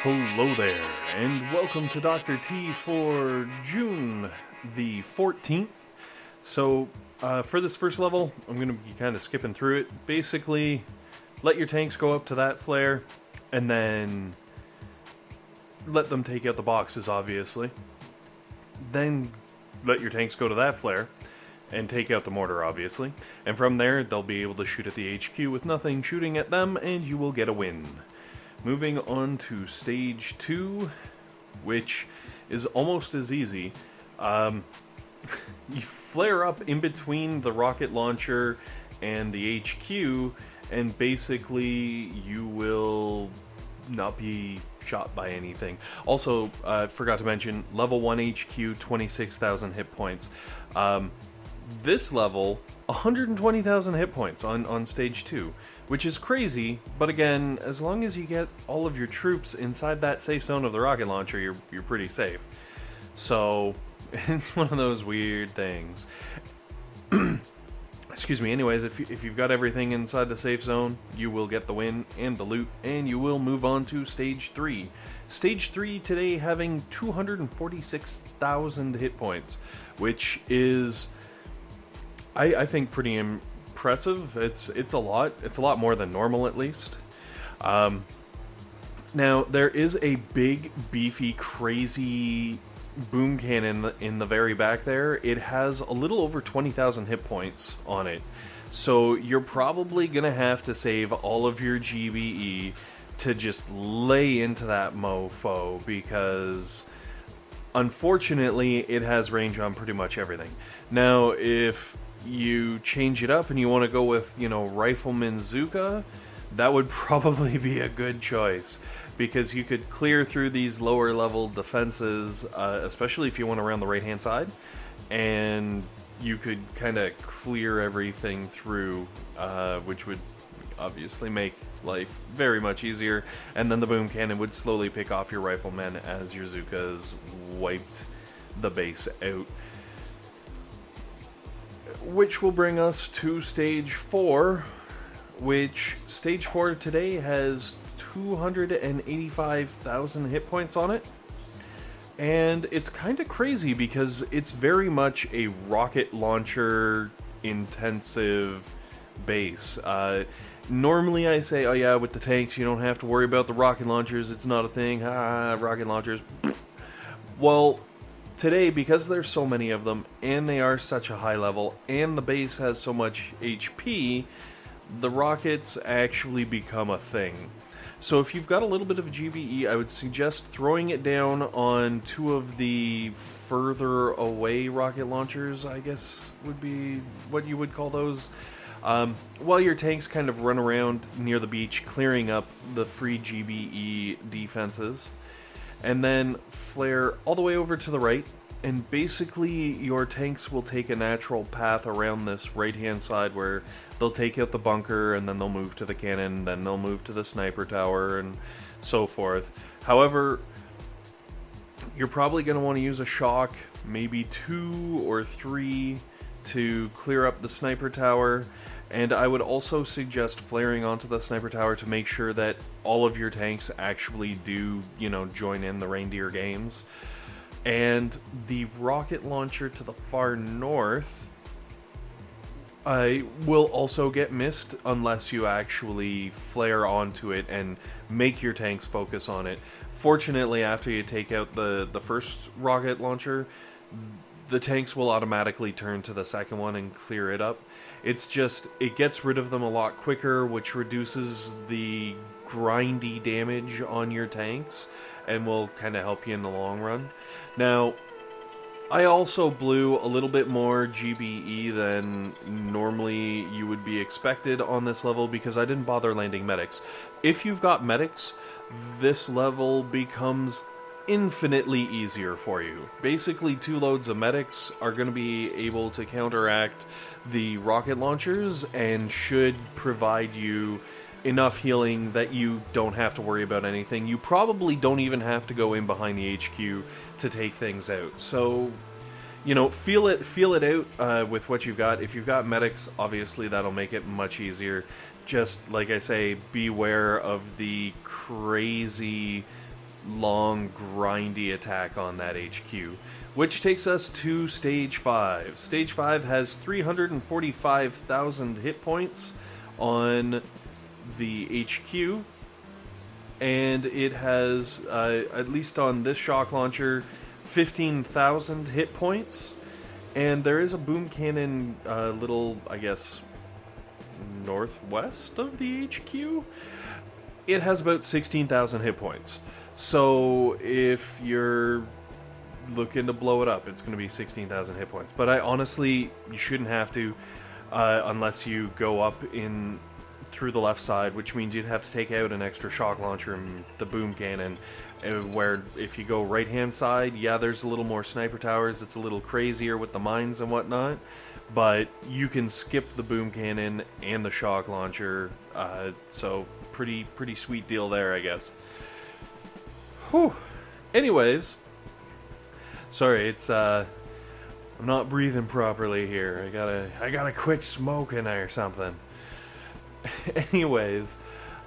Hello there, and welcome to Dr. T for June the 14th. So, for this first level, I'm going to be kind of skipping through it. Basically, let your tanks go up to that flare, and then let them take out the boxes, obviously. Then let your tanks go to that flare, and take out the mortar, obviously. And from there, they'll be able to shoot at the HQ with nothing shooting at them, and you will get a win. Moving on to Stage 2, which is almost as easy. You flare up in between the rocket launcher and the HQ, and basically you will not be shot by anything. Also, forgot to mention, level 1 HQ, 26,000 hit points. This level, 120,000 hit points on Stage 2, which is crazy, but again, as long as you get all of your troops inside that safe zone of the rocket launcher, you're pretty safe. So, it's one of those weird things. Excuse me, anyways, if you've got everything inside the safe zone, you will get the win and the loot, and you will move on to Stage 3. Stage 3 today having 246,000 hit points, which is, I think, pretty impressive. It's a lot. It's a lot more than normal, at least. Now, there is a big, beefy, crazy boom cannon in the very back there. It has a little over 20,000 hit points on it. So you're probably going to have to save all of your GBE to just lay into that mofo, because unfortunately it has range on pretty much everything. Now, if you change it up and you want to go with, Riflemen Zooka, that would probably be a good choice, because you could clear through these lower level defenses, especially if you went around the right hand side, and you could kind of clear everything through, which would obviously make life very much easier, and then the boom cannon would slowly pick off your riflemen as your Zookas wiped the base out. Which will bring us to Stage 4, which Stage 4 today has 285,000 hit points on it. And it's kind of crazy because it's very much a rocket launcher intensive base. Normally I say, oh yeah, with the tanks you don't have to worry about the rocket launchers, it's not a thing, rocket launchers. Well, today, because there's so many of them, and they are such a high level, and the base has so much HP, the rockets actually become a thing. So if you've got a little bit of GBE, I would suggest throwing it down on two of the further away rocket launchers, I guess would be what you would call those, while your tanks kind of run around near the beach, clearing up the free GBE defenses. And then flare all the way over to the right, and basically your tanks will take a natural path around this right-hand side where they'll take out the bunker, and then they'll move to the cannon, then they'll move to the sniper tower, and so forth. However, you're probably going to want to use a shock, maybe 2 or 3, to clear up the sniper tower. And I would also suggest flaring onto the sniper tower to make sure that all of your tanks actually do, join in the reindeer games. And the rocket launcher to the far north will also get missed unless you actually flare onto it and make your tanks focus on it. Fortunately, after you take out the first rocket launcher, the tanks will automatically turn to the second one and clear it up. It's just, it gets rid of them a lot quicker, which reduces the grindy damage on your tanks and will kind of help you in the long run. Now, I also blew a little bit more GBE than normally you would be expected on this level because I didn't bother landing medics. If you've got medics, this level becomes infinitely easier for you. Basically, 2 loads of medics are going to be able to counteract the rocket launchers and should provide you enough healing that you don't have to worry about anything. You probably don't even have to go in behind the HQ to take things out. So, feel it out with what you've got. If you've got medics, obviously that'll make it much easier. Just like I say, beware of the crazy long, grindy attack on that HQ, which takes us to Stage 5. Stage 5 has 345,000 hit points on the HQ, and it has, at least on this shock launcher, 15,000 hit points, and there is a boom cannon a little, I guess, northwest of the HQ. It has about 16,000 hit points. So if you're looking to blow it up, it's going to be 16,000 hit points. But you shouldn't have to, unless you go up in through the left side, which means you'd have to take out an extra shock launcher and the boom cannon. Where if you go right hand side, yeah, there's a little more sniper towers. It's a little crazier with the mines and whatnot, but you can skip the boom cannon and the shock launcher. So pretty sweet deal there, I guess. Whew. Anyways, sorry, it's I'm not breathing properly here. I gotta quit smoking or something. Anyways,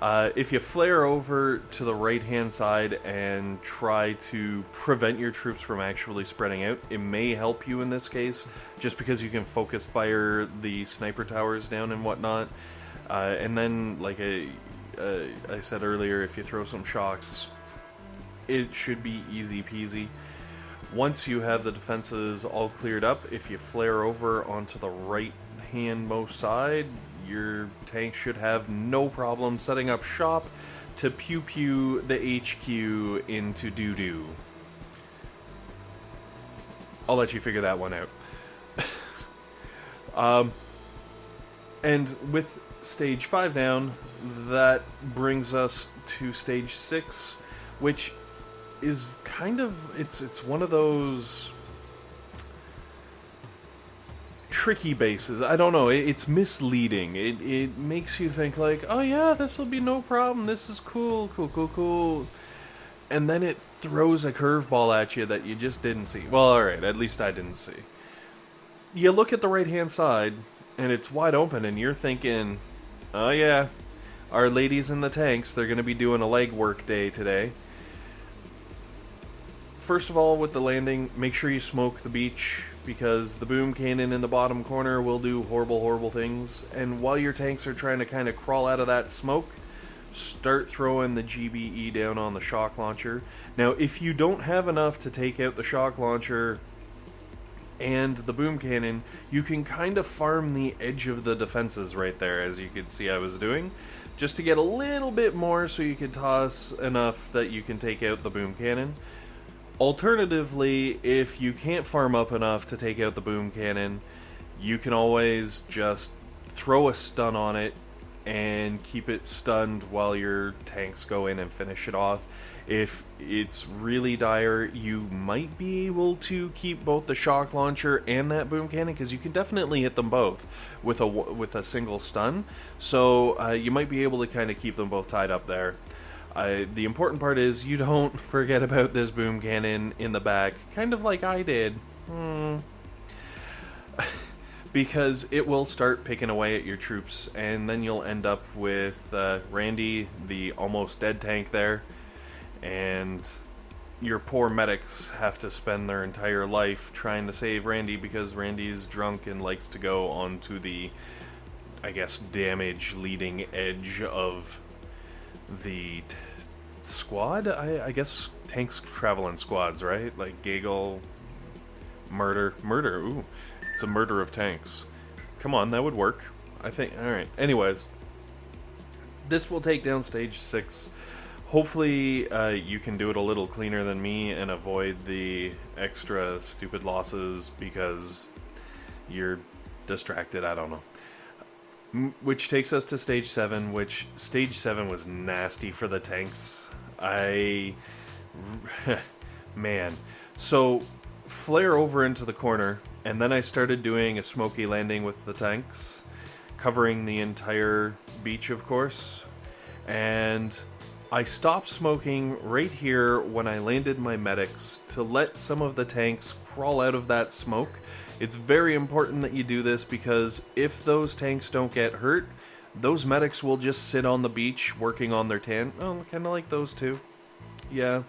if you flare over to the right hand side and try to prevent your troops from actually spreading out, it may help you in this case, just because you can focus fire the sniper towers down and whatnot. And then, like I said earlier, if you throw some shocks, it should be easy peasy. Once you have the defenses all cleared up, if you flare over onto the right handmost side, your tank should have no problem setting up shop to pew-pew the HQ into doo-doo. I'll let you figure that one out. And with Stage 5 down, that brings us to Stage 6, which is kind of, it's one of those tricky bases. I don't know, it's misleading. It makes you think like, oh yeah, this will be no problem, this is cool. And then it throws a curveball at you that you just didn't see. Well, alright, at least I didn't see. You look at the right hand side, and it's wide open, and you're thinking, oh yeah, our ladies in the tanks, they're going to be doing a legwork day today. First of all, with the landing, make sure you smoke the beach, because the boom cannon in the bottom corner will do horrible things. And while your tanks are trying to kind of crawl out of that smoke, start throwing the GBE down on the shock launcher. Now, if you don't have enough to take out the shock launcher and the boom cannon, you can kind of farm the edge of the defenses right there, as you can see I was doing, just to get a little bit more so you can toss enough that you can take out the boom cannon. Alternatively, if you can't farm up enough to take out the boom cannon, you can always just throw a stun on it and keep it stunned while your tanks go in and finish it off. If it's really dire, you might be able to keep both the shock launcher and that boom cannon, because you can definitely hit them both with a single stun. So you might be able to kind of keep them both tied up there. The important part is you don't forget about this boom cannon in the back, kind of like I did. Because it will start picking away at your troops, and then you'll end up with Randy, the almost dead tank there, and your poor medics have to spend their entire life trying to save Randy, because Randy's drunk and likes to go onto the, I guess, damage leading edge of the squad. I guess tanks travel in squads, right? Like Gaggle, murder. Ooh, it's a murder of tanks. Come on, that would work, I think. All right. Anyways, this will take down Stage 6. Hopefully, you can do it a little cleaner than me and avoid the extra stupid losses because you're distracted. I don't know. Which takes us to Stage 7, which Stage 7 was nasty for the tanks. Man. So, flare over into the corner, and then I started doing a smoky landing with the tanks, covering the entire beach, of course. And I stopped smoking right here when I landed my medics to let some of the tanks crawl out of that smoke. It's very important that you do this, because if those tanks don't get hurt, those medics will just sit on the beach working on their tan. Oh, kind of like those two. Yeah.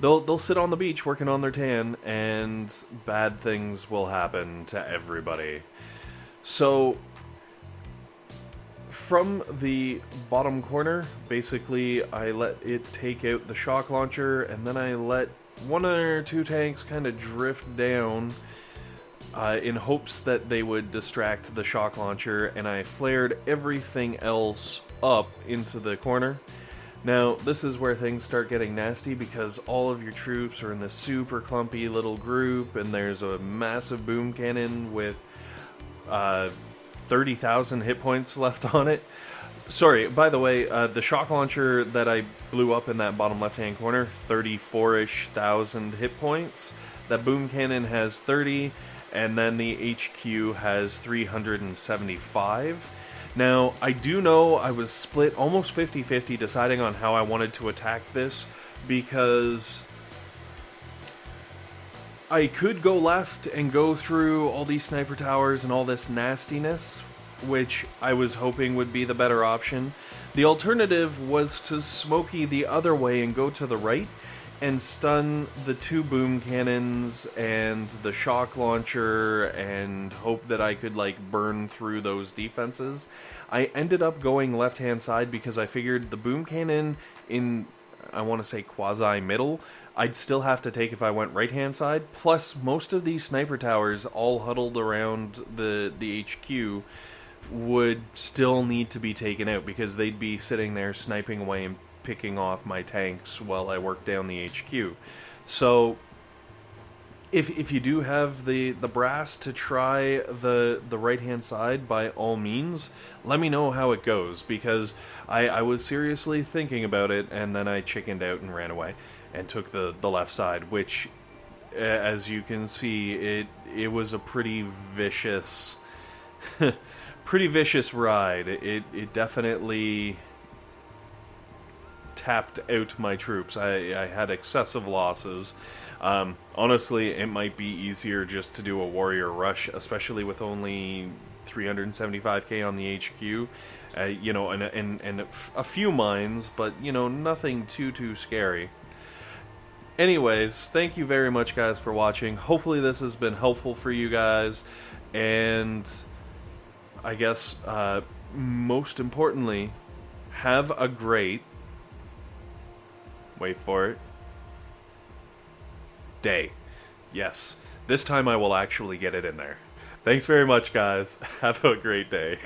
they'll sit on the beach working on their tan, and bad things will happen to everybody. So from the bottom corner, basically I let it take out the shock launcher, and then I let one or two tanks kind of drift down in hopes that they would distract the shock launcher, and I flared everything else up into the corner. Now, this is where things start getting nasty, because all of your troops are in this super clumpy little group, and there's a massive boom cannon with 30,000 hit points left on it. Sorry, by the way, the shock launcher that I blew up in that bottom left-hand corner, 34-ish thousand hit points. That boom cannon has 30, and then the HQ has 375. Now, I do know I was split almost 50-50 deciding on how I wanted to attack this, because I could go left and go through all these sniper towers and all this nastiness, which I was hoping would be the better option. The alternative was to smokey the other way and go to the right and stun the two boom cannons and the shock launcher and hope that I could like burn through those defenses. I ended up going left-hand side because I figured the boom cannon in, I want to say, quasi-middle, I'd still have to take if I went right-hand side. Plus, most of these sniper towers all huddled around the HQ would still need to be taken out because they'd be sitting there sniping away and picking off my tanks while I work down the HQ. So if you do have the brass to try the right hand side, by all means, let me know how it goes, because I was seriously thinking about it, and then I chickened out and ran away and took the left side, which, as you can see, it was a pretty vicious pretty vicious ride. It definitely tapped out my troops. I had excessive losses. Honestly, it might be easier just to do a warrior rush, especially with only 375k on the HQ, you know, and a few mines, but, you know, nothing too scary. Anyways, thank you very much, guys, for watching. Hopefully this has been helpful for you guys, and I guess, most importantly, have a great, wait for it, day. Yes, this time I will actually get it in there. Thanks very much, guys. Have a great day.